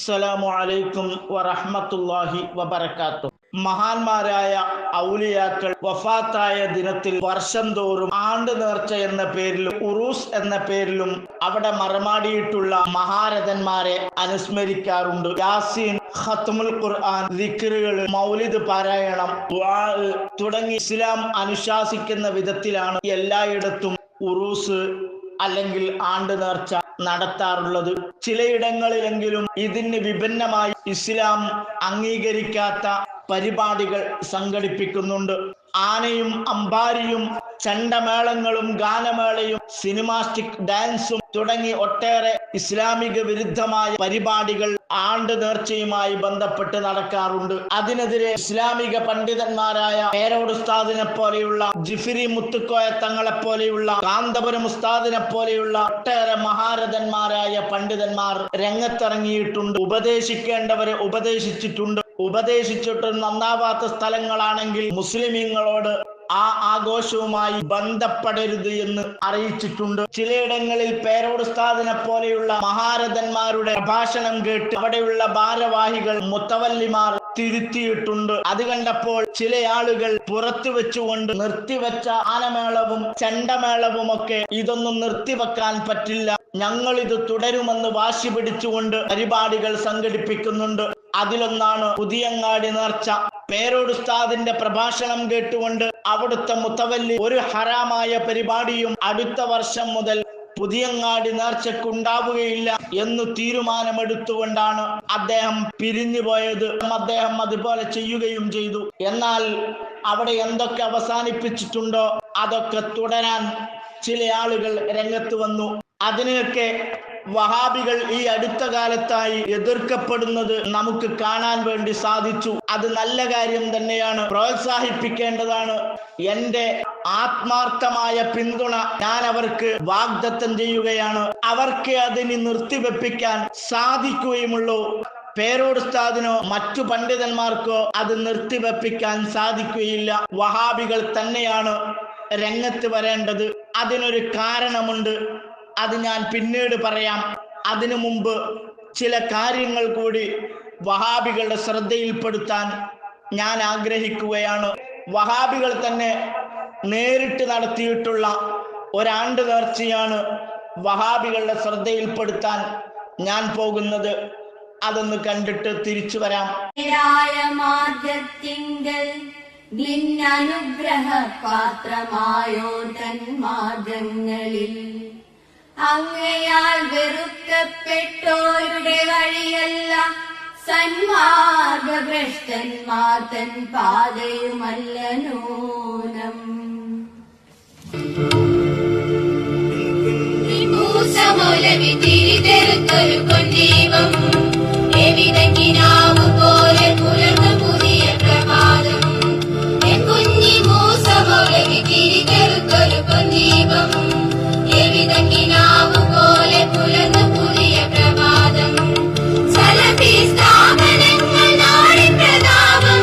അസ്സലാമു അലൈക്കും വറഹ്മത്തുള്ളാഹി വബറകാതുഹു. മഹാന്മാരായ ഔലിയാക്കൾ വഫാത്തായ ദിനത്തിൽ വർഷം തോറും ആണ്ട് നേർച്ച എന്ന പേരിലും ഉറൂസ് എന്ന പേരിലും അവിടെ മറമാടിയിട്ടുള്ള മഹാരഥന്മാരെ അനുസ്മരിക്കാറുണ്ട്. യാസീൻ, ഖത്മുൽ ഖുർആൻ, ദിക്റുകൾ, മൗലിദ് പാരായണം, ദുആ തുടങ്ങി ഇസ്ലാം അനുശാസിക്കുന്ന വിധത്തിലാണ് എല്ലായിടത്തും ഉറൂസ് അല്ലെങ്കിൽ ആണ്ട് നേർച്ച നടത്താറുള്ളത്. ചിലയിടങ്ങളിലെങ്കിലും ഇതിന് വിഭിന്നമായി ഇസ്ലാം അംഗീകരിക്കാത്ത പരിപാടികൾ സംഘടിപ്പിക്കുന്നുണ്ട്. ആനയും അമ്പാരിയും ചണ്ടമേളങ്ങളും ഗാനമേളയും സിനിമാസ്റ്റിക് ഡാൻസും തുടങ്ങി ഒട്ടേറെ ഇസ്ലാമിക വിരുദ്ധമായ പരിപാടികൾ ആണ്ട് നേർച്ചയുമായി ബന്ധപ്പെട്ട് നടക്കാറുണ്ട്. അതിനെതിരെ ഇസ്ലാമിക പണ്ഡിതന്മാരായ പേരോട് ഉസ്താദിനെ പോലെയുള്ള, ജിഫിരി മുത്തുക്കോയ തങ്ങളെ പോലെയുള്ള, കാന്തപുരം ഉസ്താദിനെ പോലെയുള്ള ഒട്ടേറെ മഹാരഥന്മാരായ പണ്ഡിതന്മാർ രംഗത്തിറങ്ങിയിട്ടുണ്ട്. ഉപദേശിക്കേണ്ടവരെ ഉപദേശിച്ചിട്ടുണ്ട്. ഉപദേശിച്ചിട്ട് നന്നാവാത്ത സ്ഥലങ്ങളാണെങ്കിൽ മുസ്ലിമീങ്ങളോട് ആ ആഘോഷവുമായി ബന്ധപ്പെടരുത് എന്ന് അറിയിച്ചിട്ടുണ്ട്. ചിലയിടങ്ങളിൽ പേരോട് ഉസ്താദിനെ പോലെയുള്ള മഹാരഥന്മാരുടെ പ്രഭാഷണം കേട്ട് അവിടെയുള്ള ഭാരവാഹികൾ, മുത്തവല്ലിമാർ തിരുത്തിയിട്ടുണ്ട്. അത് കണ്ടപ്പോൾ ചില ആളുകൾ പുറത്തു വെച്ചുകൊണ്ട് നിർത്തിവെച്ച ആനമേളവും ചെണ്ടമേളവും ഒക്കെ ഇതൊന്നും നിർത്തിവെക്കാൻ പറ്റില്ല, ഞങ്ങൾ ഇത് തുടരുമെന്ന് വാശി പിടിച്ചുകൊണ്ട് പരിപാടികൾ സംഘടിപ്പിക്കുന്നുണ്ട്. അതിലൊന്നാണ് പുതിയങ്ങാടി നേർച്ച. പേരോട് ഉസ്താദിന്റെ പ്രഭാഷണം കേട്ടുകൊണ്ട് അവിടുത്തെ മുത്തവല്ലി ഒരു ഹറാമായ പരിപാടിയും അടുത്ത വർഷം മുതൽ പുതിയങ്ങാടി നേർച്ചക്കുണ്ടാവുകയില്ല എന്ന് തീരുമാനമെടുത്തുകൊണ്ടാണ് അദ്ദേഹം പിരിഞ്ഞുപോയത്. അദ്ദേഹം അതുപോലെ ചെയ്യുകയും ചെയ്തു. എന്നാൽ അവിടെ എന്തൊക്കെ അവസാനിപ്പിച്ചിട്ടുണ്ടോ അതൊക്കെ തുടരാൻ ചില ആളുകൾ രംഗത്ത് വന്നു. അതിനെയൊക്കെ വഹാബികൾ ഈ അടുത്ത കാലത്തായി എതിർക്കപ്പെടുന്നത് നമുക്ക് കാണാൻ വേണ്ടി സാധിച്ചു. അത് നല്ല കാര്യം തന്നെയാണ്, പ്രോത്സാഹിപ്പിക്കേണ്ടതാണ്. എന്റെ ആത്മാർത്ഥമായ പിന്തുണ ഞാൻ അവർക്ക് വാഗ്ദത്തം ചെയ്യുകയാണ്. അവർക്ക് അതിന് നിർത്തിവെപ്പിക്കാൻ സാധിക്കുകയുമുള്ളൂ. പേരോട് ഉസ്താദിനോ മറ്റു പണ്ഡിതന്മാർക്കോ അത് നിർത്തിവെപ്പിക്കാൻ സാധിക്കുകയില്ല. വഹാബികൾ തന്നെയാണ് രംഗത്ത് വരേണ്ടത്. അതിനൊരു കാരണമുണ്ട്, അത് ഞാൻ പിന്നീട് പറയാം. അതിനു മുമ്പ് ചില കാര്യങ്ങൾ കൂടി വഹാബികളുടെ ശ്രദ്ധയിൽപ്പെടുത്താൻ ഞാൻ ആഗ്രഹിക്കുകയാണ്. വഹാബികൾ തന്നെ നേരിട്ട് നടത്തിയിട്ടുള്ള ഒരാണ്ട് നേർച്ചയാണ് വഹാബികളുടെ ശ്രദ്ധയിൽപ്പെടുത്താൻ ഞാൻ പോകുന്നത്. അതൊന്ന് കണ്ടിട്ട് തിരിച്ചു വരാം. നിന്നനുഗ്രഹ പാത്രമായോ തന്മാർഗങ്ങളിൽ അങ്ങയാൽ വെറുക്കപ്പെട്ടോരുടെ വഴിയല്ല സന്മാർഗഭ്രഷ്ടന്മാർ തൻ പാതയുമല്ല നൂനം. മൂസമൂലവി തിരിതെറുത്തൊരു കൊണ്ടീപം എവിടെങ്കിനാവു പോലെ പുലർന്നു പുതിയ പ്രഭാതം. കുഞ്ഞി മൂസമൂലവി തിരിതെറുത്തൊരു കൊണ്ടീപം എവിടെങ്കിനാവു പോലെ പുലർന്നു പുതിയ പ്രഭാതം. സലഫി സ്ഥാപനങ്ങൾ നാടി പ്രതാപം.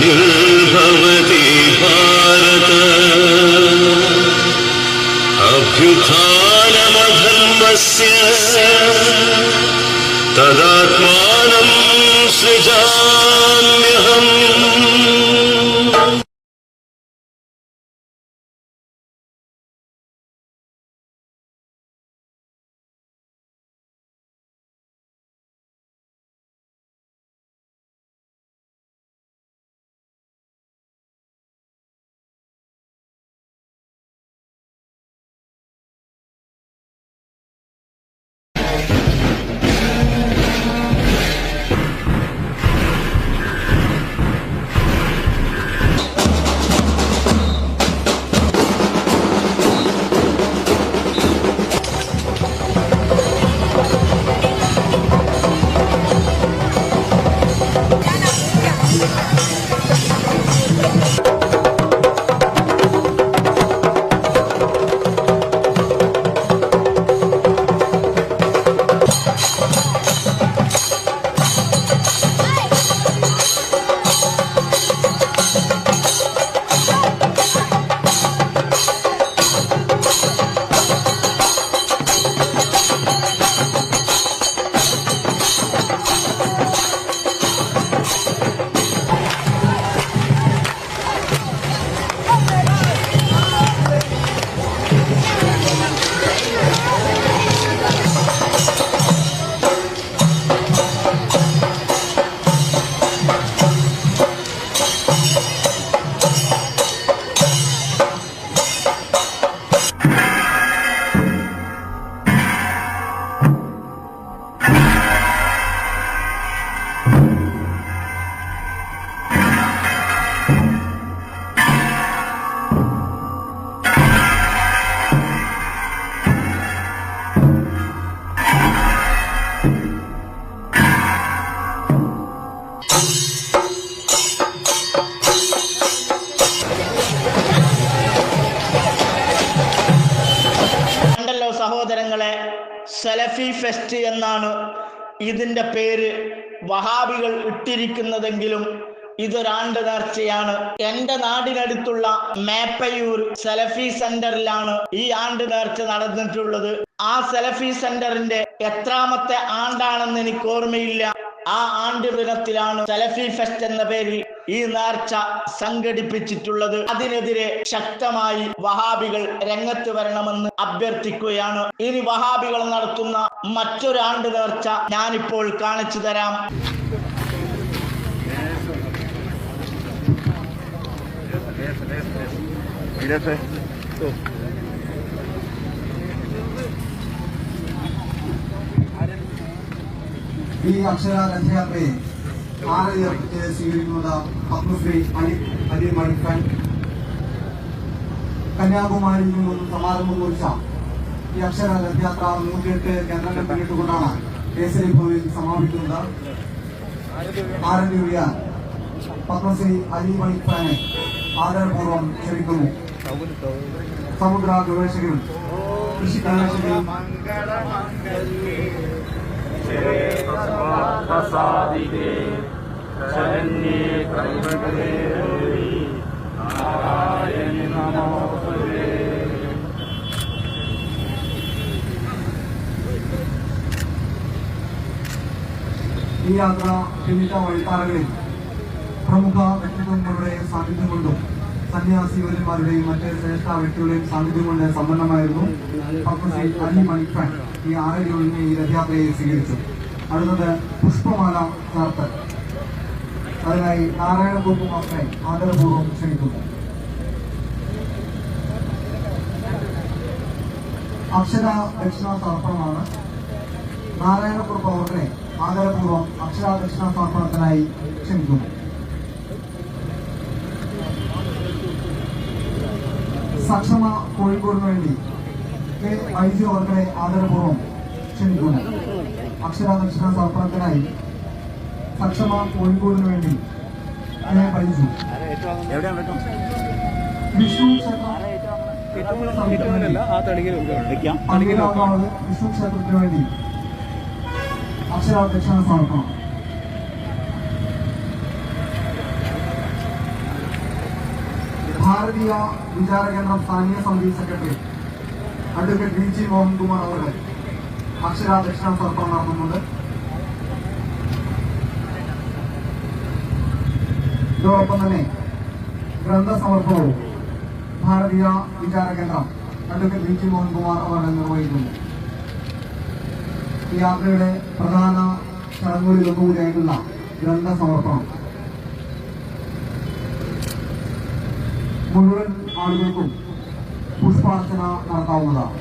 ग्लानिर्भवति भारत अभ्युत्थानमधर्मस्य तदात्मानं सृजाम्यहम्. സഹോദരങ്ങളെ, സലഫി ഫെസ്റ്റ് എന്നാണ് ഇതിൻ്റെ പേര് വഹാബികൾ ഇട്ടിരിക്കുന്നതെങ്കിലും ഇതൊരാണ്ട് നേർച്ചയാണ്. എൻ്റെ നാടിനടുത്തുള്ള മേപ്പയൂർ സലഫി സെന്ററിലാണ് ഈ ആണ്ട് നേർച്ച നടന്നിട്ടുള്ളത്. ആ സലഫി സെന്ററിന്റെ എത്രാമത്തെ ആണ്ടാണെന്ന് എനിക്ക് ഓർമ്മയില്ല. ആ ആണ്ട് ദിനത്തിലാണ് സലഫി ഫെസ്റ്റ് എന്ന പേരിൽ ഈ നേർച്ച സംഘടിപ്പിച്ചിട്ടുള്ളത്. അതിനെതിരെ ശക്തമായി വഹാബികൾ രംഗത്ത് വരണമെന്ന് അഭ്യർത്ഥിക്കുകയാണ്. ഇനി വഹാബികൾ നടത്തുന്ന മറ്റൊരു ആണ്ട് നേർച്ച ഞാനിപ്പോൾ കാണിച്ചു തരാം. ഈ അക്ഷര രഥയാത്രയെ ആരതിയർപ്പിച്ച് സ്വീകരിക്കുന്നത് പത്മശ്രീ അലി മണിക്കൻ കന്യാകുമാരിയിൽ നിന്നും സമാരംഭം കുറിച്ച ഈ അക്ഷര രഥയാത്ര 108 കേന്ദ്രങ്ങൾ പിന്നിട്ടുകൊണ്ടാണ് കേസരി ഭവനിൽ സമാപിക്കുന്നത്. ആരതിയുറിയാൻ പത്മശ്രീ അലി മണിക്കനെ ആദരപൂർവ്വം ക്ഷണിക്കുന്നു. സമുദ്ര ഗവേഷകരും കൃഷി ഗവേഷകരും ഈ യാത്ര പിന്നിട്ട വഴിത്താരകളിൽ പ്രമുഖ വ്യക്തിത്വങ്ങളുടെ സാന്നിധ്യം കൊണ്ടും സന്യാസിവര്യന്മാരുടെയും മറ്റ് ശ്രേഷ്ഠ വ്യക്തികളുടെയും സാന്നിധ്യം കൊണ്ട് സമ്പന്നമായിരുന്നു. പത്മശ്രീ അലി മണിക്കൻ ഈ ആരതിയൊഴിഞ്ഞ് ഈ രഥയാത്രയെ സ്വീകരിച്ചു. അടുത്തത് പുഷ്പമാല ചാർത്ത്. അതിനായി നാരായണകുറുപ്പ് മാസ്റ്ററെ ആദരപൂർവ്വം ക്ഷണിക്കുന്നു. അക്ഷര ദക്ഷിണ സമർപ്പണമാണ്. നാരായണകുറുപ്പ് അവരുടെ ആദരപൂർവ്വം അക്ഷര ദക്ഷിണ സമർപ്പണത്തിനായി ക്ഷണിക്കുന്നു. സക്ഷമ കോഴിക്കോടിന് വേണ്ടി കെ ഐജി അവർകളെ ആദരപൂർവ്വം ക്ഷണിക്കുന്നു. അക്ഷര ദക്ഷിണ സമർപ്പണത്തിനായി സക്ഷമ കോഴിക്കോടിന് വേണ്ടി കെ ഐജു. വിഷ്ണു വിഷ്ണു ക്ഷേത്രത്തിന് വേണ്ടി അക്ഷര ദക്ഷിണ സമർപ്പണം. ഭാരതീയ വിചാര കേന്ദ്രം സ്ഥാനീയ സമിതി secretary advocate V G Mohankumar അവർ അക്ഷര ദക്ഷിണ സമർപ്പണം നടത്തുന്നുണ്ട്. ഇതോടൊപ്പം തന്നെ ഗ്രന്ഥ സമർപ്പണവും ഭാരതീയ വിചാര കേന്ദ്രം അഡ്വക്കേറ്റ് വി ജി മോഹൻകുമാർ അവർ നിർവഹിക്കുന്നു. ഈ യാത്രയുടെ പ്രധാന ചടങ്ങുകളിൽ ഒന്നുകൂടിയായിട്ടുള്ള ഗ്രന്ഥ സമർപ്പണം മുഴുവൻ ആളുകൾക്കും പുഷ്പാർച്ചന നടത്താവുന്നതാണ്.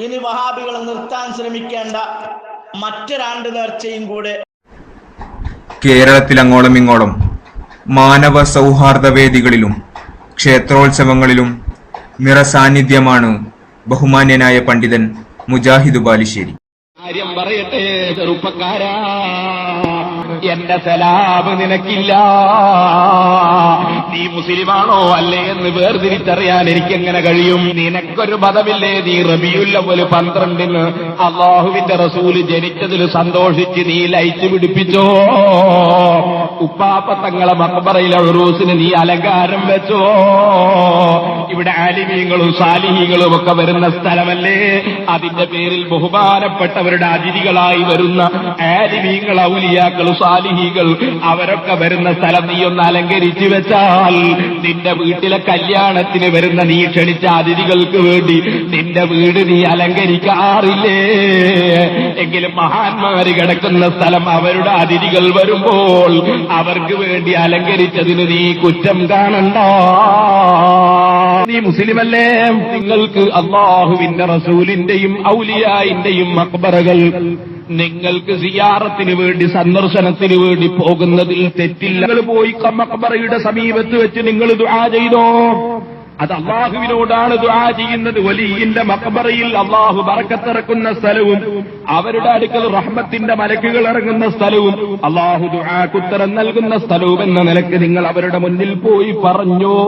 ഇനി വഹാബികൾ നിർത്താൻ ശ്രമിക്കേണ്ട മറ്റൊരാണ്ട് നേർച്ചയും കൂടെ. കേരളത്തിൽ അങ്ങോളം ഇങ്ങോളം മാനവ സൗഹാർദ്ദ വേദികളിലും ക്ഷേത്രോത്സവങ്ങളിലും നിറസാന്നിധ്യമാണ് ബഹുമാന്യനായ പണ്ഡിതൻ മുജാഹിദ് ബാലുശ്ശേരി. കാര്യം പറയട്ടെ ചെറുപ്പക്കാരാ, എന്റെ സലാമ് നിനക്കില്ല. നീ മുസ്ലിമാണോ അല്ലേ എന്ന് വേർതിരിച്ചറിയാൻ എനിക്കെങ്ങനെ കഴിയും? നിനക്കൊരു മതമില്ലേ? നീ റബീഉൽ അവ്വൽ 12 അള്ളാഹുവിന്റെ റസൂല് ജനിച്ചതിൽ സന്തോഷിച്ച് നീ ലൈറ്റ് പിടിപ്പിച്ചോ? ഉപ്പാപ്പ തങ്ങളെ മഖബറയിലെ ഉറൂസിന് നീ അലങ്കാരം വെച്ചോ? ഇവിടെ ആലിമീങ്ങളും സാലിഹീങ്ങളും ഒക്കെ വരുന്ന സ്ഥലമല്ലേ? അതിന്റെ പേരിൽ ബഹുമാനപ്പെട്ടവരുടെ അതിഥികളായി വരുന്ന ആലിമീങ്ങൾ, ഔലിയാക്കൾ, സാലിഹീകൾ അവരൊക്കെ വരുന്ന സ്ഥലം നീ ഒന്ന് അലങ്കരിച്ചു വെച്ചാൽ, നിന്റെ വീട്ടിലെ കല്യാണത്തിന് വരുന്ന നീ ക്ഷണിച്ച അതിഥികൾക്ക് വേണ്ടി നിന്റെ വീട് നീ അലങ്കരിക്കാറില്ലേ? എങ്കിലും മഹാന്മാര് കിടക്കുന്ന സ്ഥലം അവരുടെ അതിഥികൾ വരുമ്പോൾ അവർക്ക് വേണ്ടി അലങ്കരിച്ചതിന് നീ കുറ്റം കാണണ്ട. നീ മുസ്ലിമല്ലേ? നിങ്ങൾക്ക് അല്ലാഹുവിന്റെ റസൂലിന്റെയും ഔലിയായിന്റെയും മഖ്ബറകൾ നിങ്ങൾക്ക് സിയാറത്തിന് വേണ്ടി സന്ദർശനത്തിന് വേണ്ടി പോകുന്നതിൽ തെറ്റില്ല. നിങ്ങൾ പോയി മഖ്ബറയുടെ സമീപത്ത് വെച്ച് നിങ്ങൾ ദുആ ചെയ്തോ? അത് അള്ളാഹുവിനോടാണ് ദുആ ചെയ്യുന്നത്. വലിയിന്റെ മഖ്ബറയിൽ അള്ളാഹു ബറക്കത്തിറക്കുന്ന സ്ഥലവും അവരുടെ അടുക്കൽ റഹ്മത്തിന്റെ മലക്കുകൾ ഇറങ്ങുന്ന സ്ഥലവും അള്ളാഹു ദുആക്ക് ഉത്തരം നൽകുന്ന സ്ഥലവും എന്ന നിലക്ക് നിങ്ങൾ അവരുടെ മുന്നിൽ പോയി പറഞ്ഞോ?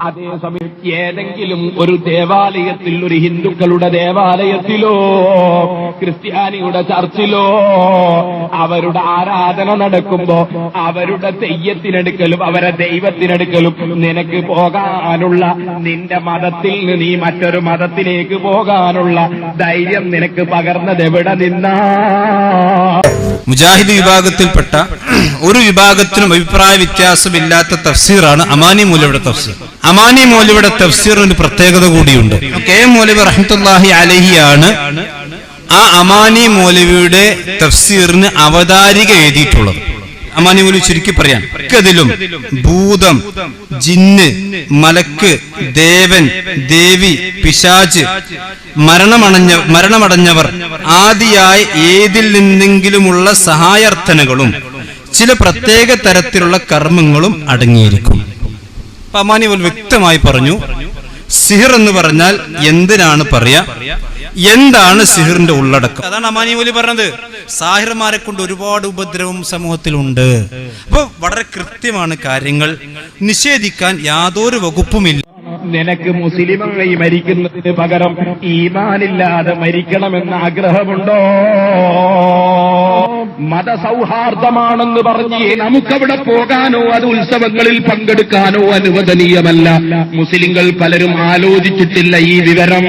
അതേസമയം ഏതെങ്കിലും ഒരു ദേവാലയത്തിൽ, ഒരു ഹിന്ദുക്കളുടെ ദേവാലയത്തിലോ ക്രിസ്ത്യാനിയുടെ ചർച്ചിലോ അവരുടെ ആരാധന നടക്കുമ്പോ അവരുടെ തെയ്യത്തിനെടുക്കലും അവരെ ദൈവത്തിനെടുക്കലും നിനക്ക് പോകാനുള്ള, നിന്റെ മതത്തിൽ നിന്ന് നീ മറ്റൊരു മതത്തിലേക്ക് പോകാനുള്ള ധൈര്യം നിനക്ക് പകർന്നത് എവിടെ നിന്നാ? മുജാഹിദ് വിഭാഗത്തിൽപ്പെട്ട ഒരു വിഭാഗത്തിനും അഭിപ്രായ വ്യത്യാസമില്ലാത്ത തഫ്സീറാണ് അമാനി മൗലവിയുടെ തഫ്സീർ. അമാനി മൗലവിയുടെ തഫ്സീറിന് പ്രത്യേകത കൂടിയുണ്ട്. കെ എം മൗലവി റഹ്മത്തുള്ളാഹി അലൈഹിയാണ് ആ അമാനി മൗലവിയുടെ തഫ്സീറിന് അവതാരിക എഴുതിയിട്ടുള്ളത്. അമാനി മൗലവി ചുരുക്കി പറയാൻ അതിലും ഭൂതം, ജിന്ന്, മലക്ക്, ദേവൻ, ദേവി, പിശാച്, മരണമടഞ്ഞവർ ആദിയായ ഏതിൽ നിന്നെങ്കിലുമുള്ള സഹായാർത്ഥനകളും ചില പ്രത്യേക തരത്തിലുള്ള കർമ്മങ്ങളും അടങ്ങിയിരിക്കും. അമാനി മൗലവി വ്യക്തമായി പറഞ്ഞു, സിഹിർ എന്ന് പറഞ്ഞാൽ എന്തിനാണ് പറയാ, എന്താണ് സിഹിറിന്റെ ഉള്ളടക്കം. അതാണ് അമാനി മൗലവി പറഞ്ഞത്. സാഹിർമാരെ കൊണ്ട് ഒരുപാട് ഉപദ്രവം സമൂഹത്തിലുണ്ട്. അപ്പൊ വളരെ കൃത്യമാണ് കാര്യങ്ങൾ, നിഷേധിക്കാൻ യാതൊരു വകുപ്പുമില്ല. നിനക്ക് മുസ്ലിമായി മരിക്കുന്നതിന് പകരം ഈമാനില്ലാതെ മരിക്കണമെന്ന് ആഗ്രഹമുണ്ടോ? മതസൗഹാർദ്ദമാണെന്ന് പറഞ്ഞ് നമുക്കവിടെ പോകാനോ അത് ഉത്സവങ്ങളിൽ പങ്കെടുക്കാനോ അനുവദനീയമല്ല. മുസ്ലിങ്ങൾ പലരും ആലോചിച്ചിട്ടില്ല ഈ വിവരം.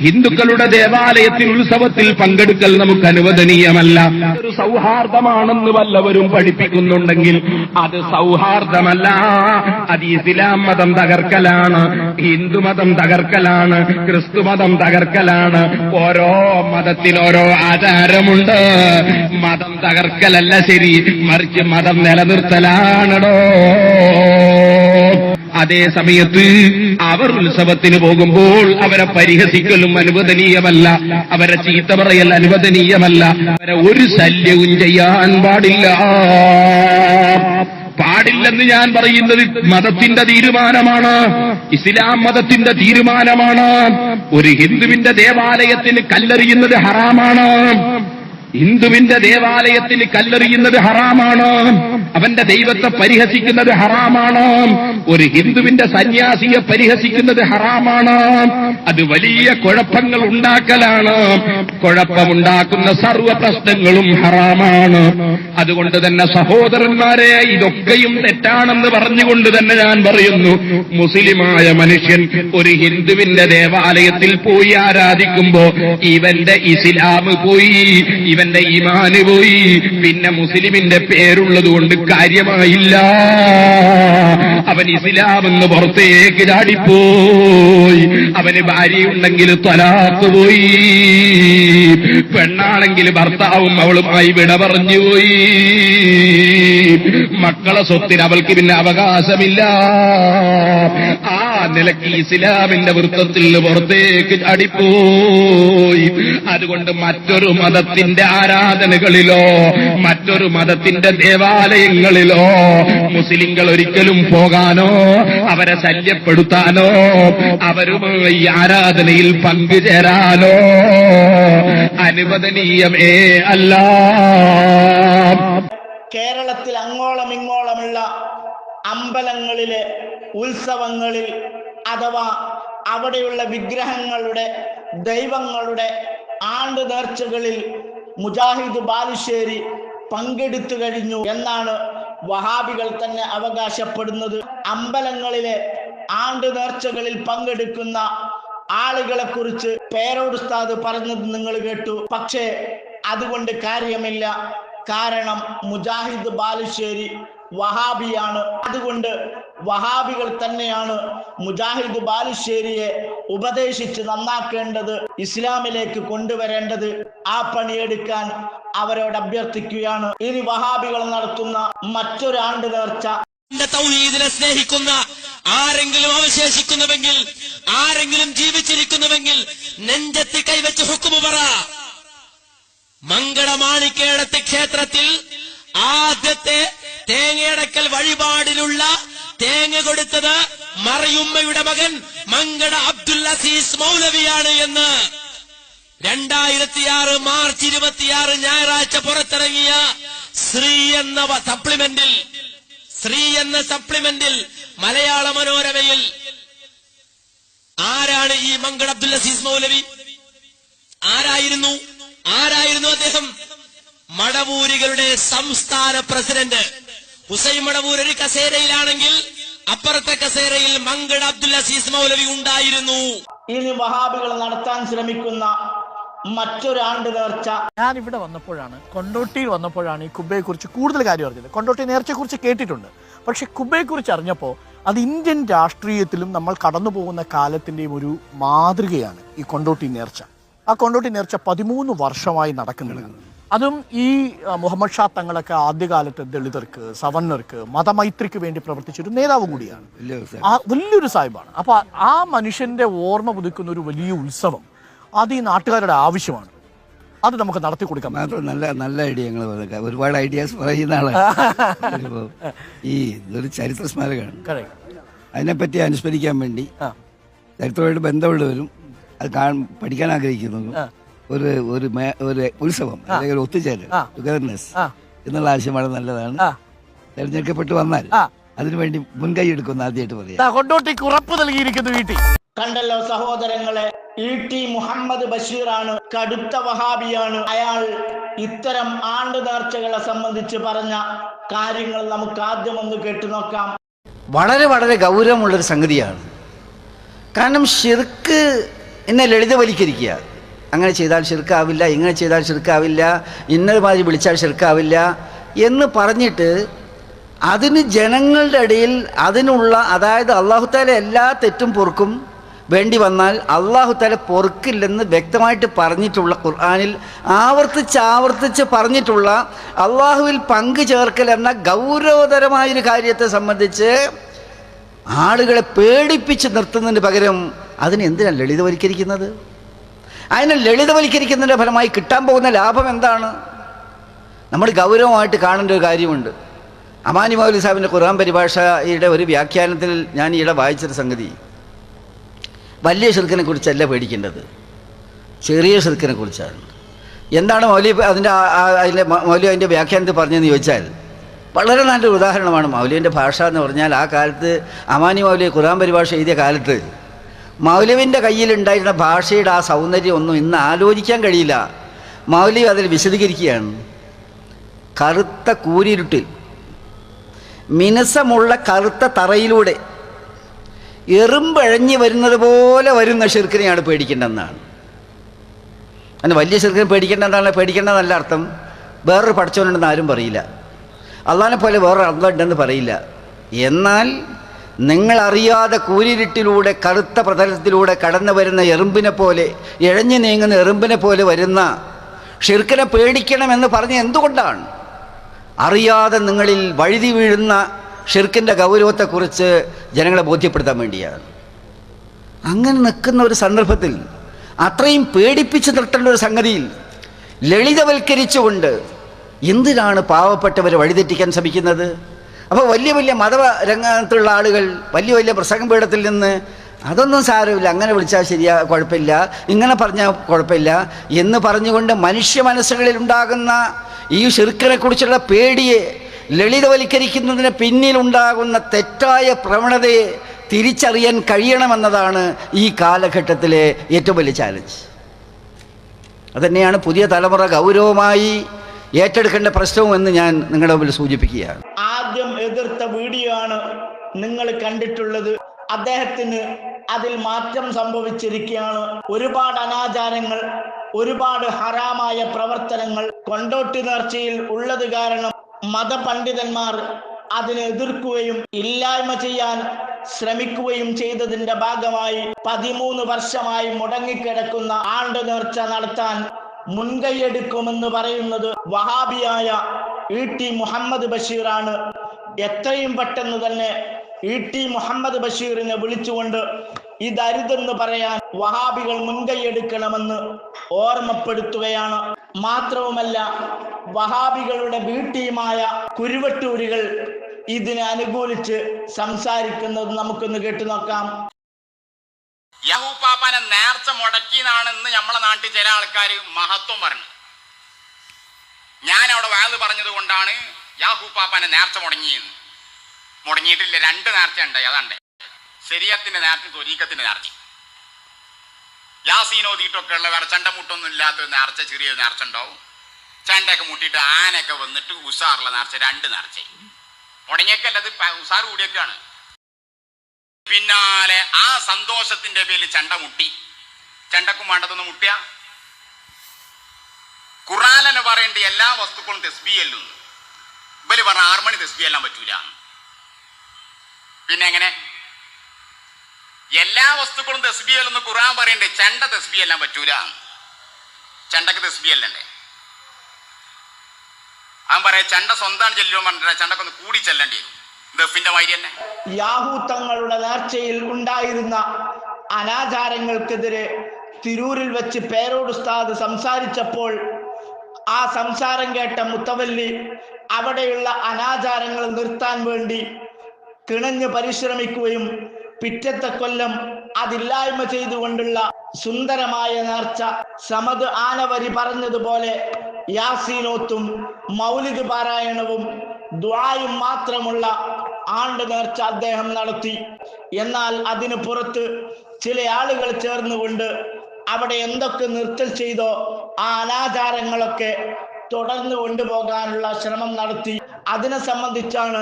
ഹിന്ദുക്കളുടെ ദേവാലയത്തിൽ ഉത്സവത്തിൽ പങ്കെടുക്കൽ നമുക്ക് അനുവദനീയമല്ല. ഒരു സൗഹാർദ്ദമാണെന്ന് വല്ലവരും പഠിപ്പിക്കുന്നുണ്ടെങ്കിൽ അത് സൗഹാർദ്ദമല്ല, അത് ഇസ്ലാം മതം തകർക്കലാണ്, ഹിന്ദുമതം തകർക്കലാണ്, ക്രിസ്തുമതം തകർക്കലാണ്. ഓരോ മതത്തിന് ഓരോ ആചാരമുണ്ട്. മതം തകർക്കലല്ല ശരി, മറിച്ച് മതം നിലനിർത്തലാണോ. അതേ സമയത്ത് അവർ ഉത്സവത്തിന് പോകുമ്പോൾ അവരെ പരിഹസിക്കലും അനുവദനീയമല്ല, അവരെ ചീത്ത പറയൽ അനുവദനീയമല്ല, അവരെ ഒരു ശല്യവും ചെയ്യാൻ പാടില്ലെന്ന് ഞാൻ പറയുന്നത് മതത്തിന്റെ തീരുമാനമാണ്, ഇസ്ലാം മതത്തിന്റെ തീരുമാനമാണ്. ഒരു ഹിന്ദുവിന്റെ ദേവാലയത്തിന് കല്ലെറിയുന്നത് ഹറാമാണ്. ഹിന്ദുവിന്റെ ദേവാലയത്തിൽ കല്ലെറിയുന്നത് ഹറാമാണ്. അവന്റെ ദൈവത്തെ പരിഹസിക്കുന്നത് ഹറാമാണ്. ഒരു ഹിന്ദുവിന്റെ സന്യാസിയെ പരിഹസിക്കുന്നത് ഹറാമാണ്. അത് വലിയ കുഴപ്പങ്ങൾ ഉണ്ടാക്കലാണ്. കുഴപ്പമുണ്ടാക്കുന്ന സർവ്വ പ്രശ്നങ്ങളും ഹറാമാണ്. അതുകൊണ്ട് തന്നെ സഹോദരന്മാരെ, ഇതൊക്കെയും തെറ്റാണെന്ന് പറഞ്ഞുകൊണ്ട് തന്നെ ഞാൻ പറയുന്നു, മുസ്ലിമായ മനുഷ്യൻ ഒരു ഹിന്ദുവിന്റെ ദേവാലയത്തിൽ പോയി ആരാധിക്കുമ്പോ ഇവന്റെ ഇസ്ലാം പോയി, ഇവന്റെ ഈമാന് പോയി, പിന്നെ മുസ്ലിമിന്റെ പേരുള്ളത് കൊണ്ട് കാര്യമായില്ല. അവൻ ഇസ്ലാമെന്ന് പുറത്തേക്ക് ചാടിപ്പോയി. അവന് ഭാര്യയുണ്ടെങ്കിൽ തലാഖ് പോയി, പെണ്ണാണെങ്കിൽ ഭർത്താവും അവളുമായി വിട പറഞ്ഞുപോയി, മക്കളെ സ്വത്തിന് അവൾക്ക് പിന്നെ അവകാശമില്ല. ആ നിലയ്ക്ക് ഇസ്ലാമിന്റെ വൃത്തത്തിൽ പുറത്തേക്ക് ചാടിപ്പോയി. അതുകൊണ്ട് മറ്റൊരു മതത്തിന്റെ ആരാധനകളിലോ മറ്റൊരു മതത്തിന്റെ ദേവാലയങ്ങളിലോ മുസ്ലിങ്ങൾ ഒരിക്കലും പോകാനോ അവരെ ശല്യപ്പെടുത്താനോ അവരുമായി ആരാധനയിൽ പങ്കുചേരാനോ അനുവദനീയമേ അല്ല. കേരളത്തിൽ അങ്ങോളം ഇങ്ങോളമുള്ള അമ്പലങ്ങളിലെ ഉത്സവങ്ങളിൽ അഥവാ അവിടെയുള്ള വിഗ്രഹങ്ങളുടെ ദൈവങ്ങളുടെ ആണ്ട് നേർച്ചകളിൽ മുജാഹിദ് ബാലുശ്ശേരി പങ്കെടുത്തു കഴിഞ്ഞു എന്നാണ് വഹാബികൾ തന്നെ അവകാശപ്പെടുന്നത്. അമ്പലങ്ങളിലെ ആണ്ട് നേർച്ചകളിൽ പങ്കെടുക്കുന്ന ആളുകളെ കുറിച്ച് പേരോട് ഉസ്താദ് പറഞ്ഞത് നിങ്ങൾ കേട്ടു. പക്ഷേ അതുകൊണ്ട് കാര്യമില്ല. കാരണം മുജാഹിദ് ബാലുശ്ശേരി വഹാബിയാണ്. അതുകൊണ്ട് വഹാബികൾ തന്നെയാണ് മുജാഹിദ് ബാലുശ്ശേരിയെ ഉപദേശിച്ച് നന്നാക്കേണ്ടത്, ഇസ്ലാമിലേക്ക് കൊണ്ടുവരേണ്ടത്. ആ പണിയെടുക്കാൻ അവരോട് അഭ്യർത്ഥിക്കുകയാണ്. ഇനി വഹാബികൾ നടത്തുന്ന മറ്റൊരു ആണ്ട് നേർച്ച, തൗഹീദിനെ സ്നേഹിക്കുന്ന ആരെങ്കിലും അവശേഷിക്കുന്നുവെങ്കിൽ, ആരെങ്കിലും ജീവിച്ചിരിക്കുന്നുവെങ്കിൽ നെഞ്ചത്തി കൈവച്ച് ഹുക്കുമു പറ. മംഗളമാണിക്കേടത്ത് ക്ഷേത്രത്തിൽ ആദ്യത്തെ തേങ്ങയടക്കൽ വഴിപാടിലുള്ള തേങ്ങ കൊടുത്തത് മറിയുമ്മയുടെ മകൻ മങ്കട അബ്ദുൽ അസീസ് മൗലവിയാണ് എന്ന് 2006 മാർച്ച് 26 ഞായറാഴ്ച പുറത്തിറങ്ങിയ ശ്രീ എന്ന സപ്ലിമെന്റിൽ മലയാള മനോരമയിൽ ആരാണ് ഈ മങ്കട അബ്ദുൽ അസീസ് മൗലവി? ആരായിരുന്നു അദ്ദേഹം? മടവൂരികളുടെ സംസ്ഥാന പ്രസിഡന്റ്. ഹുസൈൻ മടവൂർ ഒരു കസേരയിലാണെങ്കിൽ അപ്പുറത്തെ കസേരയിൽ മങ്കട അബ്ദുൽ അസീസ് മൗലവി ഉണ്ടായിരുന്നു. ഇനി വഹാബികൾ നടത്താൻ ശ്രമിക്കുന്ന മറ്റൊരു ആണ്ട് നേർച്ച, ഞാനിവിടെ വന്നപ്പോഴാണ്, കൊണ്ടോട്ടിയിൽ വന്നപ്പോഴാണ് ഈ കുബ്ബയെ കുറിച്ച് കൂടുതൽ കാര്യം അറിഞ്ഞത്. കൊണ്ടോട്ടി നേർച്ചയെക്കുറിച്ച് കേട്ടിട്ടുണ്ട്, പക്ഷെ കുബ്ബയെക്കുറിച്ച് അറിഞ്ഞപ്പോൾ അത് ഇന്ത്യൻ രാഷ്ട്രീയത്തിലും നമ്മൾ കടന്നു പോകുന്ന കാലത്തിൻ്റെയും ഒരു മാതൃകയാണ് ഈ കൊണ്ടോട്ടി നേർച്ച. ആ കൊണ്ടോട്ടി നേർച്ച 13 വർഷമായി നടക്കുന്നതാണ്. അതും ഈ മുഹമ്മദ് ഷാ തങ്ങളൊക്കെ ആദ്യകാലത്ത് ദളിതർക്ക്, സവർണർക്ക്, മതമൈത്രിക്ക് വേണ്ടി പ്രവർത്തിച്ചൊരു നേതാവ് കൂടിയാണ്. വലിയൊരു സാഹിബാണ്. അപ്പൊ ആ മനുഷ്യന്റെ ഓർമ്മ പുതുക്കുന്ന ഒരു വലിയ ഉത്സവം അത് ഈ നാട്ടുകാരുടെ ആവശ്യമാണ്. അത് നമുക്ക് നടത്തി കൊടുക്കാം. നല്ല ഐഡിയകൾ, ഒരുപാട് ഐഡിയാസ് പറയുന്ന ആളാണ്. ഈ ഇതൊരു ചരിത്ര സ്മാരകമാണ്. അതിനെപ്പറ്റി അനുസ്മരിക്കാൻ വേണ്ടി ചരിത്രമായിട്ട് ബന്ധമുള്ളവരും അത് പഠിക്കാൻ ആഗ്രഹിക്കുന്നതും ഒരു ഉത്സവം അല്ലെങ്കിൽ ഒരു ഒത്തുചേരൽ, ടുഗദർനെസ് എന്നുള്ള ആശയം വളരെ നല്ലതാണ്. തെരഞ്ഞെടുക്കപ്പെട്ടു വന്നാൽ അതിനുവേണ്ടി മുൻകൈ എടുക്കുന്ന ആദ്യമായിട്ട് പറയാം. കൊണ്ടോട്ടിക്ക് ഉറപ്പ് നൽകിയിരിക്കുന്നു വീട്ടിൽ. കണ്ടല്ലോ സഹോദരങ്ങളെ, ET മുഹമ്മദ് ബഷീറാണ്, കടുത്ത വഹാബിയാണ്. അയാൾ ഇത്തരം ആണ്ട് നേർച്ചകളെ സംബന്ധിച്ച് പറഞ്ഞ കാര്യങ്ങൾ നമുക്ക് ആദ്യം ഒന്ന് കേട്ടു നോക്കാം. വളരെ വളരെ ഗൗരവമുള്ളൊരു സംഗതിയാണ്. കാരണം ശിർക്ക് എന്നെ ലളിതവൽക്കരിക്കുക, അങ്ങനെ ചെയ്താൽ ശിർക്കാവില്ല, ഇങ്ങനെ ചെയ്താൽ ശിർക്കാവില്ല, ഇന്നതുമാതിരി വിളിച്ചാൽ ശിർക്കാവില്ല എന്ന് പറഞ്ഞിട്ട് അതിന് ജനങ്ങളുടെ ഇടയിൽ അതിനുള്ള, അതായത് അള്ളാഹുത്താല എല്ലാ തെറ്റും പൊറുക്കും, വേണ്ടി വന്നാൽ അള്ളാഹുത്താല പൊറുക്കില്ലെന്ന് വ്യക്തമായിട്ട് പറഞ്ഞിട്ടുള്ള, ഖുർആനിൽ ആവർത്തിച്ച് പറഞ്ഞിട്ടുള്ള അള്ളാഹുവിൽ പങ്കു ചേർക്കൽ എന്ന ഗൗരവതരമായൊരു കാര്യത്തെ സംബന്ധിച്ച് ആളുകളെ പേടിപ്പിച്ച് നിർത്തുന്നതിന് പകരം അതിനെ എന്തിനാണ് ലളിതവൽക്കരിക്കുന്നത്? അതിനെ ലളിതവൽക്കരിക്കുന്നതിൻ്റെ ഫലമായി കിട്ടാൻ പോകുന്ന ലാഭം എന്താണ്? നമ്മൾ ഗൗരവമായിട്ട് കാണേണ്ട ഒരു കാര്യമുണ്ട്. അമാനി മൗലവി സാഹിബിൻ്റെ ഖുർആൻ പരിഭാഷയുടെ ഒരു വ്യാഖ്യാനത്തിൽ ഞാൻ ഈയിടെ വായിച്ചൊരു സംഗതി, വലിയ ശിർക്കിനെ കുറിച്ചല്ല പേടിക്കേണ്ടത്, ചെറിയ ശിർക്കിനെ കുറിച്ചാണ്. എന്താണ് മൗലവി അതിൻ്റെ വ്യാഖ്യാനത്തിൽ പറഞ്ഞതെന്ന് ചോദിച്ചാൽ വളരെ നല്ലൊരു ഉദാഹരണമാണ്. മൗലവിൻ്റെ ഭാഷ എന്ന് പറഞ്ഞാൽ ആ കാലത്ത് അമാനി മൗലവി ഖുർആൻ പരിഭാഷ എഴുതിയ കാലത്ത് മൗലവിൻ്റെ കയ്യിലുണ്ടായിരുന്ന ഭാഷയുടെ ആ സൗന്ദര്യം ഒന്നും ഇന്ന് ആലോചിക്കാൻ കഴിയില്ല. മൗലവി അതിൽ വിശദീകരിക്കുകയാണ്. കറുത്ത കൂരിരുട്ടിൽ മിനുസമുള്ള കറുത്ത തറയിലൂടെ എറുമ്പഴഞ്ഞ് വരുന്നത് പോലെ വരുന്ന ശിർക്കിനെയാണ് പേടിക്കേണ്ടതെന്നാണ്. അതിന് വലിയ ശിർക്കിനെ പേടിക്കേണ്ടതാണ്. പേടിക്കേണ്ടതെന്നല്ല അർത്ഥം. വേറൊരു പടച്ചവനുണ്ടെന്ന് ആരും പറയില്ല, അള്ളാഹിനെ പോലെ വേറൊരു അള്ളാഹ് ഉണ്ടെന്ന് പറയില്ല. എന്നാൽ നിങ്ങളറിയാതെ കൂരിരുട്ടിലൂടെ കറുത്ത പ്രതലത്തിലൂടെ കടന്നു വരുന്ന എറുമ്പിനെ പോലെ, ഇഴഞ്ഞു നീങ്ങുന്ന എറുമ്പിനെ പോലെ വരുന്ന ഷിർക്കിനെ പേടിക്കണമെന്ന് പറഞ്ഞ എന്തുകൊണ്ടാണ്? അറിയാതെ നിങ്ങളിൽ വഴുതി വീഴുന്ന ഷിർക്കിൻ്റെ ഗൗരവത്തെക്കുറിച്ച് ജനങ്ങളെ ബോധ്യപ്പെടുത്താൻ വേണ്ടിയാണ്. അങ്ങനെ നിൽക്കുന്ന ഒരു സന്ദർഭത്തിൽ, അത്രയും പേടിപ്പിച്ച് നിർത്തേണ്ട ഒരു സംഗതിയിൽ ലളിതവൽക്കരിച്ചുകൊണ്ട് എന്തിനാണ് പാവപ്പെട്ടവരെ വഴിതെറ്റിക്കാൻ ശ്രമിക്കുന്നത്? അപ്പോൾ വലിയ വലിയ മത രംഗത്തുള്ള ആളുകൾ വലിയ വലിയ പ്രസംഗപീഠത്തിൽ നിന്ന് അതൊന്നും സാരമില്ല, അങ്ങനെ വിളിച്ചാൽ കുഴപ്പമില്ല, ഇങ്ങനെ പറഞ്ഞാൽ കുഴപ്പമില്ല എന്ന് പറഞ്ഞുകൊണ്ട് മനുഷ്യ മനസ്സുകളിൽ ഉണ്ടാകുന്ന ഈ ശിർക്കിനെക്കുറിച്ചുള്ള പേടിയെ ലളിതവൽക്കരിക്കുന്നതിന് പിന്നിലുണ്ടാകുന്ന തെറ്റായ പ്രവണതയെ തിരിച്ചറിയാൻ കഴിയണമെന്നതാണ് ഈ കാലഘട്ടത്തിലെ ഏറ്റവും വലിയ ചാലഞ്ച്. അതുതന്നെയാണ് പുതിയ തലമുറ ഗൗരവമായി ഏറ്റെടുക്കേണ്ട പ്രശ്നവും എന്ന് ഞാൻ നിങ്ങളുടെ മുമ്പിൽ സൂചിപ്പിക്കുകയാണ്. ആദ്യം എതിർത്ത വീഡിയോ ആണ് നിങ്ങൾ കണ്ടിട്ടുള്ളത്. അദ്ദേഹത്തിന് അതിൽ മാറ്റം സംഭവിച്ചിരിക്കുകയാണ്. ഒരുപാട് അനാചാരങ്ങൾ, ഒരുപാട് ഹറാമായ പ്രവർത്തനങ്ങൾ കൊണ്ടോട്ടി നേർച്ചയിൽ ഉള്ളത് കാരണം മതപണ്ഡിതന്മാർ അതിനെ എതിർക്കുകയും ഇല്ലായ്മ ചെയ്യാൻ ശ്രമിക്കുകയും ചെയ്തതിന്റെ ഭാഗമായി 13 വർഷമായി മുടങ്ങിക്കിടക്കുന്ന ആണ്ട് നേർച്ച നടത്താൻ മുൻകൈയെടുക്കുമെന്ന് പറയുന്നത് വഹാബിയായ ET മുഹമ്മദ് ബഷീറാണ്. എത്രയും പെട്ടെന്ന് തന്നെ ET മുഹമ്മദ് ബഷീറിനെ വിളിച്ചുകൊണ്ട് ഇതരുതെന്ന് പറയാൻ വഹാബികൾ മുൻകൈയെടുക്കണമെന്ന് ഓർമ്മപ്പെടുത്തുകയാണ്. മാത്രവുമല്ല, വഹാബികളുടെ ബി ടീമായ കുരുവട്ടൂരികൾ ഇതിനെ അനുകൂലിച്ച് സംസാരിക്കുന്നത് നമുക്കൊന്ന് കേട്ടു നോക്കാം. യഹൂപ്പാപ്പാനെ നേർച്ച മുടക്കിന്നാണെന്ന് നമ്മളെ നാട്ടിൽ ചില ആൾക്കാർ മഹത്വം പറഞ്ഞു. ഞാൻ അവിടെ വാല് പറഞ്ഞത് കൊണ്ടാണ് യാഹൂപ്പാപ്പാനെ നേർച്ച മുടങ്ങിയെന്ന്. മുടങ്ങിയിട്ടില്ല, 2 നേർച്ച ഉണ്ടായി. അതാണ്ട് ശരീഅത്തിന്റെ നേർച്ച, ത്വരീഖത്തിന്റെ നേർച്ച. യാസീനോദിയിട്ടൊക്കെ ഉള്ള വേറെ ചണ്ട മുട്ടൊന്നും ഇല്ലാത്തൊരു നേർച്ച, ചെറിയൊരു നേർച്ച ഉണ്ടാവും. ചണ്ടയൊക്കെ മുട്ടിയിട്ട് ആനയൊക്കെ വന്നിട്ട് ഉഷാറുള്ള നേർച്ച, 2 നേർച്ച. മുടങ്ങിയൊക്കെയല്ല, അത് ഉഷാർ കൂടിയൊക്കെയാണ്. പിന്നാലെ ആ സന്തോഷത്തിന്റെ പേരിൽ ചണ്ട മുട്ടി. ചണ്ടക്കും വേണ്ടതൊന്ന് മുട്ടിയ ഖുർആനിൽ പറയേണ്ട എല്ലാ വസ്തുക്കളും തസ്ബീഹല്ലും. ഇവര് പറഞ്ഞ 6 മണി തസ്ബീഹെല്ലാം പറ്റൂല. പിന്നെ എങ്ങനെ എല്ലാ വസ്തുക്കളും തസ്ബീഹല്ലെന്ന് ഖുർആൻ പറയണ്ടേ? ചണ്ട തസ്ബീഹെല്ലാം പറ്റൂല. ചണ്ടക്ക് തസ്ബീഹല്ലേ? അവൻ പറയാ ചണ്ട സ്വന്തം ചെല്ലുമ്പോൾ പറഞ്ഞിട്ട് ചണ്ടക്കൊന്ന് കൂടി ചെല്ലേണ്ടി വരും. ദഫിന്റെ മാതിരി തന്നെ. യാഹൂ തങ്ങളുടെ നേർച്ചയിൽ ഉണ്ടായിരുന്ന അനാചാരങ്ങൾക്കെതിരെ തിരൂരിൽ വെച്ച് പേരോട് ഉസ്താദ് സംസാരിച്ചപ്പോൾ ആ സംസാരം കേട്ട മുത്തവല്ലി അവിടെയുള്ള അനാചാരങ്ങൾ നിർത്താൻ വേണ്ടി കിണഞ്ഞ് പരിശ്രമിക്കുകയും പിറ്റത്തെ കൊല്ലം അതില്ലായ്മ ചെയ്തുകൊണ്ടുള്ള സുന്ദരമായ നേർച്ച സമദ് ആനവരി പറഞ്ഞതുപോലെ യാസീനോത്തും മൗലിദ് പാരായണവും ദുആയും മാത്രമുള്ള ആണ്ട് നേർച്ച അദ്ദേഹം നടത്തി. എന്നാൽ അതിന് പുറത്ത് ചില ആളുകൾ ചേർന്നുകൊണ്ട് അവിടെ എന്തൊക്കെ നിർത്തൽ ചെയ്തോ ആ അനാചാരങ്ങളൊക്കെ തുടർന്ന് കൊണ്ടുപോകാനുള്ള ശ്രമം നടത്തി. അതിനെ സംബന്ധിച്ചാണ്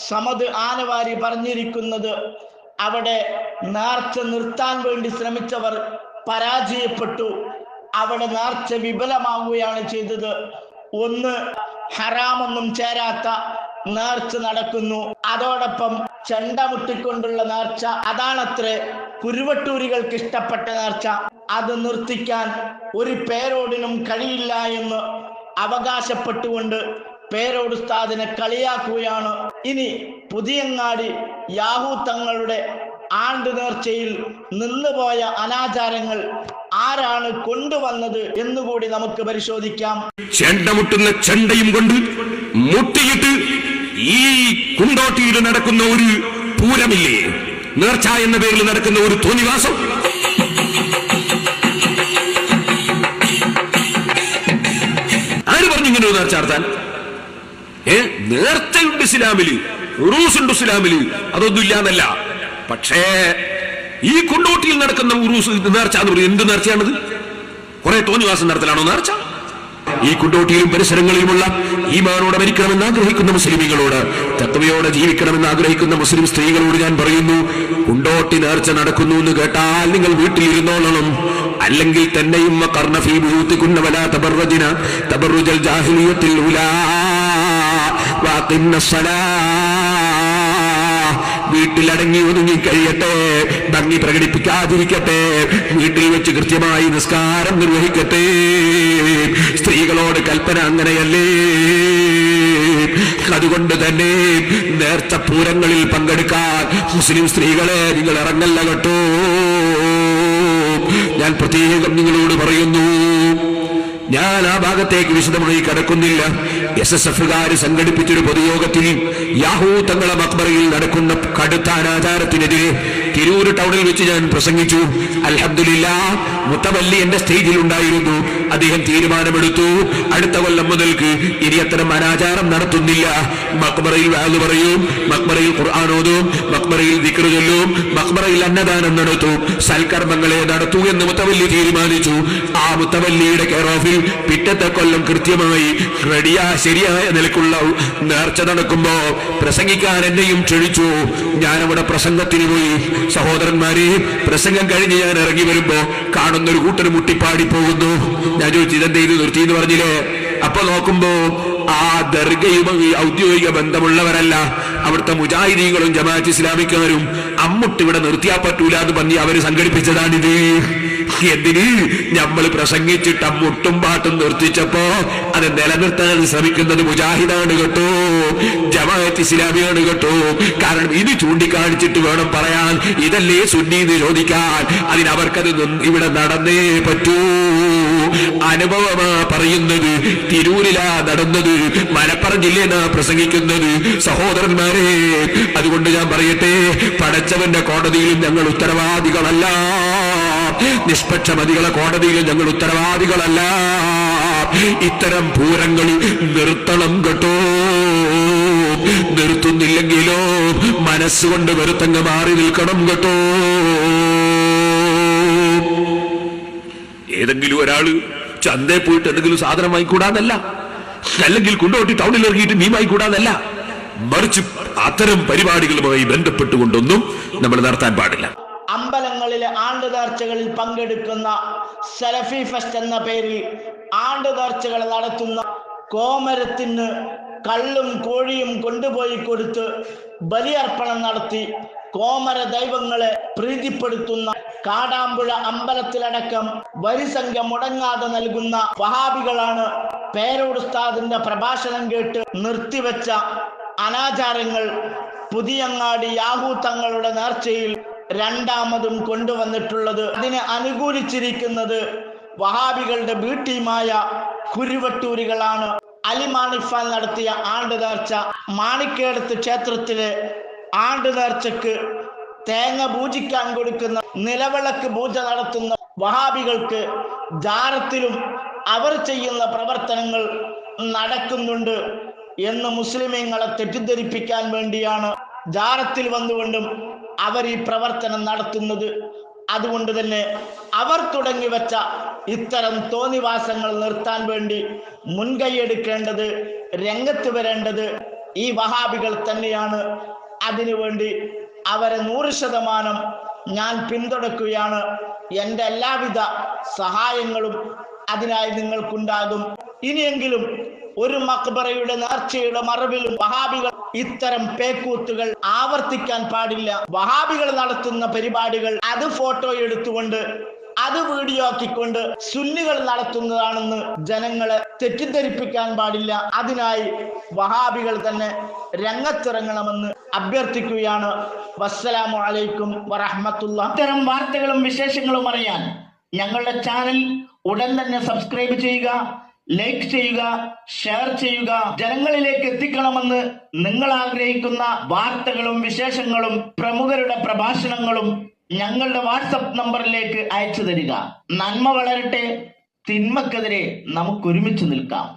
സമദ് ആനവാരി പറഞ്ഞിരിക്കുന്നത്, അവിടെ നേർച്ച നിർത്താൻ വേണ്ടി ശ്രമിച്ചവർ പരാജയപ്പെട്ടു. അവിടെ നേർച്ച വിഫലമാവുകയാണ് ചെയ്തത്. ഒന്ന്, ഹറാമൊന്നും ചേരാത്ത നേർച്ച നടക്കുന്നു. അതോടൊപ്പം ചെണ്ട മുട്ടിക്കൊണ്ടുള്ള നേർച്ച, അതാണത്രേ കുരുവട്ടൂരികൾക്ക് ഇഷ്ടപ്പെട്ട നേർച്ച. അത് നിർത്തിക്കാൻ ഒരു പേരോടിനും കഴിയില്ല എന്ന് അവകാശപ്പെട്ടുകൊണ്ട് പേരോട് ഉസ്താദിനെ കളിയാക്കുകയാണ്. ഇനി പുതിയങ്ങാടി യാഹൂ തങ്ങളുടെ ആണ്ട് നേർച്ചയിൽ നിന്നുപോയ അനാചാരങ്ങൾ ആരാണ് കൊണ്ടുവന്നത് എന്നുകൂടി നമുക്ക് പരിശോധിക്കാം. ചെണ്ട മുട്ടുന്ന ചെണ്ടയും കൊണ്ട് മുട്ടിയിട്ട് ഈ കുണ്ടോട്ടിയിൽ നടക്കുന്ന ഒരു പൂരമില്ലേ, നേർച്ച എന്ന പേരിൽ നടക്കുന്ന ഒരു തോന്നിവാസം, ആര് പറഞ്ഞു ഇങ്ങനെ ഒരു നേർച്ച നടത്താൻ? നേർച്ചയുണ്ട് ഇസ്ലാമില്, ഉറൂസുണ്ട് ഇസ്ലാമില്, അതൊന്നും ഇല്ലാന്നല്ല. പക്ഷേ ഈ കുണ്ടോട്ടിയിൽ നടക്കുന്ന ഉറൂസ് നേർച്ച എന്ന് പറയുന്നത് എന്ത് നേർച്ചയാണത്? കുറെ തോന്നിവാസം നടത്തലാണോ നേർച്ച? ഈ കുണ്ടോട്ടിയിലും പരിസരങ്ങളിലുമുള്ള ഈമാനോടെ മരിക്കണമെന്ന് ആഗ്രഹിക്കുന്ന മുസ്ലിമീങ്ങളോട്, തത്വയോടെ ജീവിക്കണമെന്ന് ആഗ്രഹിക്കുന്ന മുസ്ലിം സ്ത്രീകളോട് ഞാൻ പറയുന്നു, കുണ്ടോട്ടി നേർച്ച നടക്കുന്നു എന്ന് കേട്ടാൽ നിങ്ങൾ വീട്ടിലിരുന്നോളണം. അല്ലെങ്കിൽ തന്നെയും കർണഫീ ബുയൂത്തികുന്ന വലാ തബർറജ്ന തബർറുജൽ ജാഹിലിയ്യത്തിൽ ഉലാ വഅഖിംന സ്വലാഹ്. വീട്ടിലടങ്ങി ഒതുങ്ങി കഴിയട്ടെ, ഭംഗി പ്രകടിപ്പിക്കാതിരിക്കട്ടെ, വീട്ടിൽ വെച്ച് കൃത്യമായി നിസ്കാരം നിർവഹിക്കട്ടെ. സ്ത്രീകളോട് കൽപ്പന അങ്ങനെയല്ലേ? അതുകൊണ്ട് തന്നെ നേർച്ചപ്പൂരങ്ങളിൽ പങ്കെടുക്കാൻ മുസ്ലിം സ്ത്രീകളെ നിങ്ങൾ ഇറങ്ങല്ല കേട്ടോ. ഞാൻ പ്രത്യേകം നിങ്ങളോട് പറയുന്നു. ഞാൻ ആ ഭാഗത്തേക്ക് വിശദമായി കടക്കുന്നില്ല. SSFകാർ സംഘടിപ്പിച്ചൊരു പൊതുയോഗത്തിൽ യാഹൂ തങ്ങളെ മക്ബറയിൽ നടക്കുന്ന കടുത്ത അനാചാരത്തിനെതിരെ തിരൂര് ടൗണിൽ വെച്ച് ഞാൻ പ്രസംഗിച്ചു. അൽഹംദുലില്ലാഹ്, മുത്തവല്ലി എന്റെ സ്റ്റേജിൽ ഉണ്ടായിരുന്നു. അദ്ദേഹം തീരുമാനമെടുത്തു, അടുത്ത കൊല്ലം മുതൽക്ക് ഇനി അത്തരം അനാചാരം നടത്തുന്നില്ല. മക്ബറയിൽ വാല് പറയും, മക്ബറയിൽ ഖുർആൻ ഓതും, മക്ബറയിൽ ദിക്ർ ചൊല്ലും, മക്ബറയിൽ അന്നദാനം നടത്തും, സൽക്കർമ്മങ്ങളെ നടത്തൂ എന്ന് മുത്തവല്ലി തീരുമാനിച്ചു. ആ മുത്തവല്ലിയുടെ കെയർ ഓഫിൽ പിറ്റത്തെ കൊല്ലം കൃത്യമായി ശരിയായ നിലക്കുള്ള നേർച്ച നടക്കുമ്പോ പ്രസംഗിക്കാൻ എന്നെയും ക്ഷണിച്ചു. ഞാനവിടെ പ്രസംഗത്തിന് പോയി. സഹോദരന്മാരെ, പ്രസംഗം കഴിഞ്ഞ് ഞാൻ ഇറങ്ങി വരുമ്പോ കാണുന്നൊരു കൂട്ടർ മുട്ടിപ്പാടി പോകുന്നു. ഞാൻ ചോദിച്ചു, ഇതെന്ത് ചെയ്ത് നിർത്തി എന്ന് പറഞ്ഞില്ലേ? അപ്പൊ നോക്കുമ്പോ ആ ദർഗയുമായി ഔദ്യോഗിക ബന്ധമുള്ളവരല്ല, അവിടുത്തെ മുജാഹിദീങ്ങളും ജമാഅത്ത് ഇസ്ലാമിക്കാരും അമ്മുട്ട് ഇവിടെ നിർത്തിയാ പറ്റൂല എന്ന് പറഞ്ഞ് അവര് സംഘടിപ്പിച്ചതാണിത്. എന്തിന്? നമ്മൾ പ്രസംഗിച്ചിട്ട് അമ്മുട്ടും പാട്ടും നിർത്തിച്ചപ്പോ അത് നിലനിർത്താൻ ശ്രമിക്കുന്നത് മുജാഹിദാണ് കേട്ടോ, ജമാഅത്ത് ഇസ്ലാമിയാണ് കേട്ടോ. കാരണം ഇത് ചൂണ്ടിക്കാണിച്ചിട്ട് വേണം പറയാൻ ഇതല്ലേ സുന്നീന്ന് ചോദിക്കാൻ. അതിനവർക്കത് ഇവിടെ നടന്നേ പറ്റൂ. അനുഭവമാ പറയുന്നത്, തിരൂരിലാ നടന്നത്, മലപ്പുറം ജില്ലയിലാ പ്രസംഗിക്കുന്നത്. സഹോദരന്മാരെ, അതുകൊണ്ട് ഞാൻ പറയട്ടെ, പടച്ചവന്റെ കോടതിയിലും ഞങ്ങൾ ഉത്തരവാദികളല്ല, നിഷ്പക്ഷമതികളെ കോടതിയിലും ഞങ്ങൾ ഉത്തരവാദികളല്ല. ഇത്തരം പൂരങ്ങൾ നിർത്തണം കേട്ടോ. നിർത്തുന്നില്ലെങ്കിലോ മനസ്സുകൊണ്ട് വെറുത്തങ്ങ് മാറി നിൽക്കണം കേട്ടോ. ഏതെങ്കിലും ഒരാള് ചന്തയിൽ പോയിട്ട് എന്തെങ്കിലും സാധനം വാങ്ങിക്കൂടാന്നല്ല, അല്ലെങ്കിൽ കൊണ്ടോട്ടി ടൗണിൽ ഇറങ്ങിയിട്ട് മീൻ വാങ്ങിക്കൂടാന്നല്ല, മറിച്ച് അത്തരം പരിപാടികളുമായി ബന്ധപ്പെട്ടുകൊണ്ടൊന്നും നമ്മൾ നടത്താൻ പാടില്ല. അമ്പലങ്ങളിലെ ആണ്ട് നേർച്ചകളിൽ പങ്കെടുക്കുന്ന സലഫി ഫെസ്റ്റ് എന്ന പേരിൽ ആണ്ട് നേർച്ചകൾ നടത്തുന്ന കോമരത്തിന് കള്ളും കോഴിയും കൊണ്ടുപോയി കൊടുത്ത് ബലിയർപ്പണം നടത്തി കോമര ദൈവങ്ങളെ പ്രീതിപ്പെടുത്തുന്ന കാടാമ്പുഴ അമ്പലത്തിലടക്കം വരിസംഖ്യ മുടങ്ങാതെ നൽകുന്ന വഹാബികളാണ് പേരോട് ഉസ്താദിന്റെ പ്രഭാഷണം കേട്ട് നിർത്തിവെച്ച അനാചാരങ്ങൾ പുതിയങ്ങാടി യാഹൂ തങ്ങളുടെ നേർച്ചയിൽ രണ്ടാമതും കൊണ്ടുവന്നിട്ടുള്ളത്. അതിനെ അനുകൂലിച്ചിരിക്കുന്നത് വഹാബികളുടെ ബി ടീമായ കുരുവട്ടൂരികളാണ്. അലിമാണിഫാൻ നടത്തിയ ആണ്ട് നേർച്ച, മാണിക്കേടത്ത് ക്ഷേത്രത്തിലെ ആണ്ട് നേർച്ചക്ക് തേങ്ങ പൂജിക്കാൻ കൊടുക്കുന്ന നിലവിളക്ക് പൂജ നടത്തുന്ന വഹാബികൾക്ക് ജാറത്തിലും അവർ ചെയ്യുന്ന പ്രവർത്തനങ്ങൾ നടക്കുന്നുണ്ട് എന്ന് മുസ്ലിമീങ്ങളെ തെറ്റിദ്ധരിപ്പിക്കാൻ വേണ്ടിയാണ് ജാറത്തിൽ വന്നുകൊണ്ടും അവർ ഈ പ്രവർത്തനം നടത്തുന്നത്. അതുകൊണ്ട് തന്നെ അവർ തുടങ്ങി വെച്ച ഇത്തരം തോന്നിവാസങ്ങൾ നിർത്താൻ വേണ്ടി മുൻകൈയെടുക്കേണ്ടത്, രംഗത്ത് വരേണ്ടത് ഈ വഹാബികൾ തന്നെയാണ്. അതിനുവേണ്ടി അവരെ 100% ഞാൻ പിന്തുണയ്ക്കുകയാണ്. എൻ്റെ എല്ലാവിധ സഹായങ്ങളും അതിനായി നിങ്ങൾക്കുണ്ടാകും. ഇനിയെങ്കിലും ഒരു മക്ബറയുടെ നേർച്ചയുടെ മറവിലും വഹാബികൾ ഇത്തരം പേക്കൂത്തുകൾ ആവർത്തിക്കാൻ പാടില്ല. വഹാബികൾ നടത്തുന്ന പരിപാടികൾ അത് ഫോട്ടോ എടുത്തുകൊണ്ട് അത് വീഡിയോ ആക്കിക്കൊണ്ട് സുന്നികൾ നടത്തുന്നതാണെന്ന് ജനങ്ങളെ തെറ്റിദ്ധരിപ്പിക്കാൻ പാടില്ല. അതിനായി വഹാബികൾ തന്നെ രംഗത്തിറങ്ങണമെന്ന് അഭ്യർത്ഥിക്കുകയാണ്. വസ്സലാമു അലൈക്കും വറഹ്മത്തുള്ളാഹി. ഇത്തരം വാർത്തകളും വിശേഷങ്ങളും അറിയാൻ ഞങ്ങളുടെ ചാനൽ ഉടൻ തന്നെ സബ്സ്ക്രൈബ് ചെയ്യുക, ലൈക്ക് ചെയ്യുക, ഷെയർ ചെയ്യുക. ജനങ്ങളിലേക്ക് എത്തിക്കണമെന്ന് നിങ്ങൾ ആഗ്രഹിക്കുന്ന വാർത്തകളും വിശേഷങ്ങളും പ്രമുഖരുടെ പ്രഭാഷണങ്ങളും ഞങ്ങളുടെ വാട്സപ്പ് നമ്പറിലേക്ക് അയച്ചു തരിക. നന്മ വളരട്ടെ, തിന്മക്കെതിരെ നമുക്ക് ഒരുമിച്ച് നിൽക്കാം.